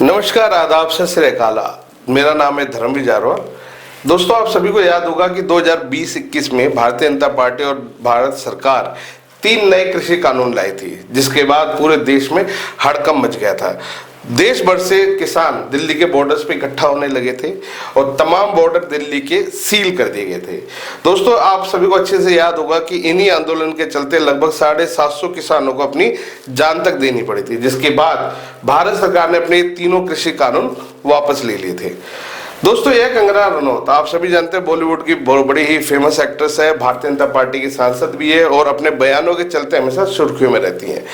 नमस्कार, आदाब, सत श्री अकाल। मेरा नाम है धर्मवीर जारवाल। दोस्तों, आप सभी को याद होगा कि 2020-21 में भारतीय जनता पार्टी और भारत सरकार 3 नए कृषि कानून लाई थी, जिसके बाद पूरे देश में हड़कंप मच गया था। देश भर से किसान दिल्ली के बॉर्डर्स पे इकट्ठा होने लगे थे और तमाम बॉर्डर दिल्ली के सील कर दिए गए थे। दोस्तों, आप सभी को अच्छे से याद होगा कि इन्हीं आंदोलन के चलते लगभग 750 किसानों को अपनी जान तक देनी पड़ी थी, जिसके बाद भारत सरकार ने अपने तीनों कृषि कानून वापस ले लिए थे। दोस्तों, यह कंगना रनौत आप सभी जानते हैं, बॉलीवुड की बड़ी ही फेमस एक्ट्रेस है, भारतीय जनता पार्टी की सांसद भी है और अपने बयानों के चलते हमेशा सुर्खियों में रहती हैं।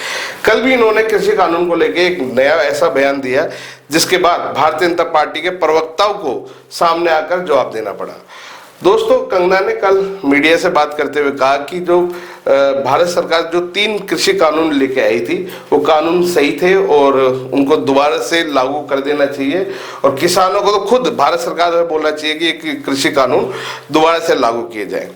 कल भी इन्होंने कृषि कानून को लेकर एक नया ऐसा बयान दिया, जिसके बाद भारतीय जनता पार्टी के प्रवक्ताओं को सामने आकर जवाब देना पड़ा। दोस्तों, कंगना ने कल मीडिया से बात करते हुए कहा कि जो भारत सरकार जो 3 कृषि कानून लेके आई थी, वो कानून सही थे और उनको दोबारा से लागू कर देना चाहिए और किसानों को तो खुद भारत सरकार को बोलना चाहिए कि कृषि कानून दोबारा से लागू किए जाएं।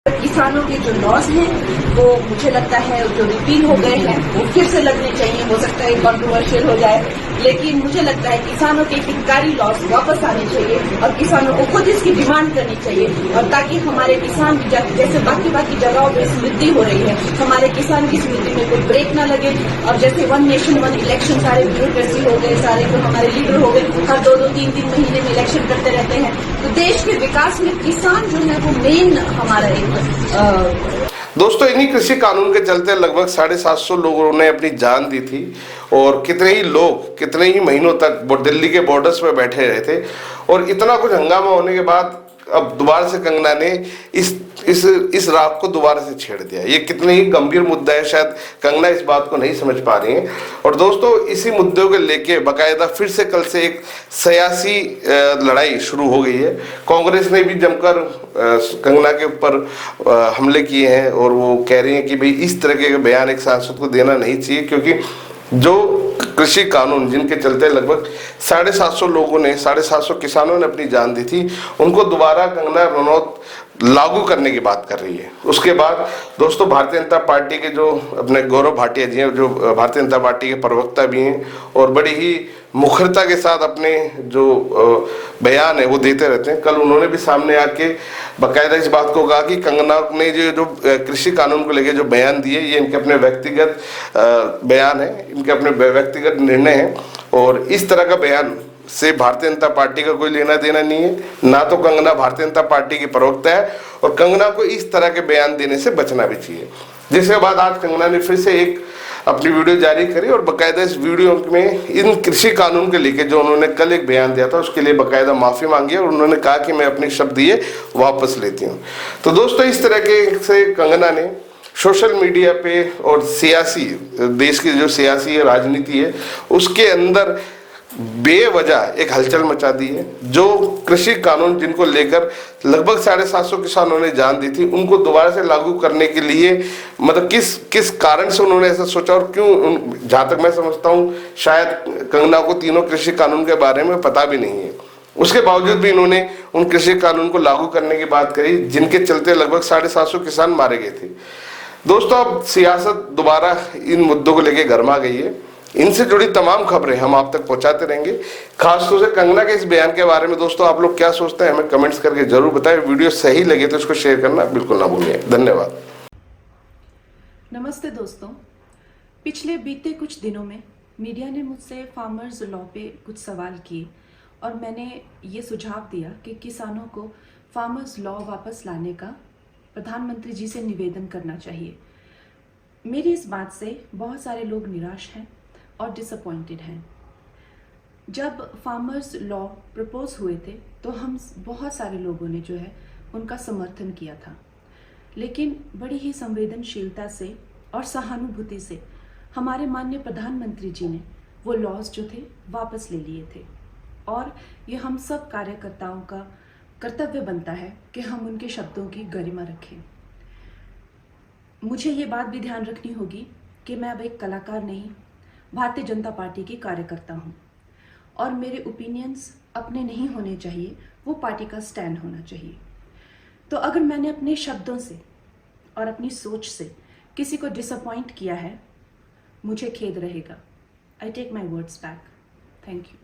किसानों के जो लॉज हैं वो मुझे लगता है जो रिपील हो गए हैं वो फिर से लगने चाहिए। हो सकता है कॉन्ट्रोवर्शियल हो जाए, लेकिन मुझे लगता है किसानों के हितकारी लॉज वापस आने चाहिए और किसानों को खुद इसकी डिमांड करनी चाहिए, और ताकि हमारे किसान जैसे बाकी जगहों पर समृद्धि हो रही है, हमारे किसान की समृद्धि में कोई ब्रेक ना लगे। और जैसे 1 नेशन 1 इलेक्शन सारे ब्यूरोक्रेसी हो गए, सारे जो हमारे लीडर हो गए, हर 2-3 महीने में इलेक्शन करते रहते हैं, तो देश के विकास में किसान जो है वो मेन हमारा एक दोस्तों, इन्हीं कृषि कानून के चलते लगभग 750 लोगों ने अपनी जान दी थी और कितने ही लोग कितने ही महीनों तक दिल्ली के बॉर्डर्स पे बैठे रहे थे। और इतना कुछ हंगामा होने के बाद अब दोबारा से कंगना ने इस राग को दोबारा से छेड़ दिया। ये कितने ही गंभीर मुद्दा है, शायद कंगना इस बात को नहीं समझ पा रही हैं। और दोस्तों, इसी मुद्दों को लेके बाकायदा फिर से कल से एक सियासी लड़ाई शुरू हो गई है। कांग्रेस ने भी जमकर कंगना के ऊपर हमले किए हैं और वो कह रही हैं कि भाई इस तरह के बयान एक सांसद को देना नहीं चाहिए, क्योंकि जो कृषि कानून जिनके चलते लगभग 750 लोगों ने 750 किसानों ने अपनी जान दी थी, उनको दोबारा कंगना रनौत लागू करने की बात कर रही है। उसके बाद दोस्तों, भारतीय जनता पार्टी के जो अपने गौरव भाटिया जी हैं, जो भारतीय जनता पार्टी के प्रवक्ता भी हैं और बड़ी ही मुखरता के साथ अपने जो बयान है वो देते रहते हैं, कल उन्होंने भी सामने आके बाकायदा इस बात को कहा कि कंगना ने जो कृषि कानून को लेकर जो बयान दिए, ये इनके अपने व्यक्तिगत बयान है, इनके अपने व्यक्तिगत निर्णय हैं और इस तरह का बयान से भारतीय जनता पार्टी का कोई लेना देना नहीं है। ना तो कंगना भारतीय जनता पार्टी की प्रवक्ता है और कंगना को इस तरह के बयान देने से बचना भी चाहिए। जिसके बाद आज कंगना ने फिर से एक अपनी वीडियो जारी करी और बाकायदा इस वीडियो में इन कृषि कानून के लेके जो उन्होंने कल एक बयान दिया था उसके लिए बाकायदा माफी मांगी और उन्होंने कहा कि मैं अपने शब्द ये वापस लेती हूँ। तो दोस्तों, इस तरह के से कंगना ने सोशल मीडिया पे और सियासी देश की जो सियासी राजनीति है उसके अंदर बेवजह एक हलचल मचा दी है। जो कृषि कानून जिनको लेकर लगभग 750 किसानों ने जान दी थी, उनको दोबारा से लागू करने के लिए मतलब किस कारण से उन्होंने ऐसा सोचा और क्यों, जहां तक मैं समझता हूं शायद कंगना को तीनों कृषि कानून के बारे में पता भी नहीं है। उसके बावजूद भी इन्होंने उन कृषि कानून को लागू करने की बात करी, जिनके चलते लगभग 750 किसान मारे गए थे। दोस्तों, अब सियासत दोबारा इन मुद्दों को लेकर गर्मा गई है। इनसे जुड़ी तमाम खबरें हम आप तक पहुंचाते रहेंगे, खासतौर से कंगना के इस बयान के बारे में। दोस्तों, आप लोग क्या सोचते हैं हमें कमेंट्स करके जरूर बताएं। वीडियो सही लगे तो इसको शेयर करना बिल्कुल ना भूलिए। धन्यवाद। नमस्ते दोस्तों, पिछले बीते कुछ दिनों में मीडिया ने मुझसे फार्मर्स लॉ पे कुछ सवाल किए और मैंने ये सुझाव दिया कि किसानों को फार्मर्स लॉ वापस लाने का प्रधानमंत्री जी से निवेदन करना चाहिए। मेरी इस बात से बहुत सारे लोग निराश हैं और डिसअपॉइंटेड हैं। जब फार्मर्स लॉ प्रपोज हुए थे तो हम बहुत सारे लोगों ने जो है उनका समर्थन किया था, लेकिन बड़ी ही संवेदनशीलता से और सहानुभूति से हमारे माननीय प्रधानमंत्री जी ने वो लॉज जो थे वापस ले लिए थे। और ये हम सब कार्यकर्ताओं का कर्तव्य बनता है कि हम उनके शब्दों की गरिमा रखें। मुझे ये बात भी ध्यान रखनी होगी कि मैं अब एक कलाकार नहीं, भारतीय जनता पार्टी की कार्यकर्ता हूँ और मेरे ओपिनियंस अपने नहीं होने चाहिए, वो पार्टी का स्टैंड होना चाहिए। तो अगर मैंने अपने शब्दों से और अपनी सोच से किसी को डिसअपॉइंट किया है, मुझे खेद रहेगा। I take my words back. Thank you.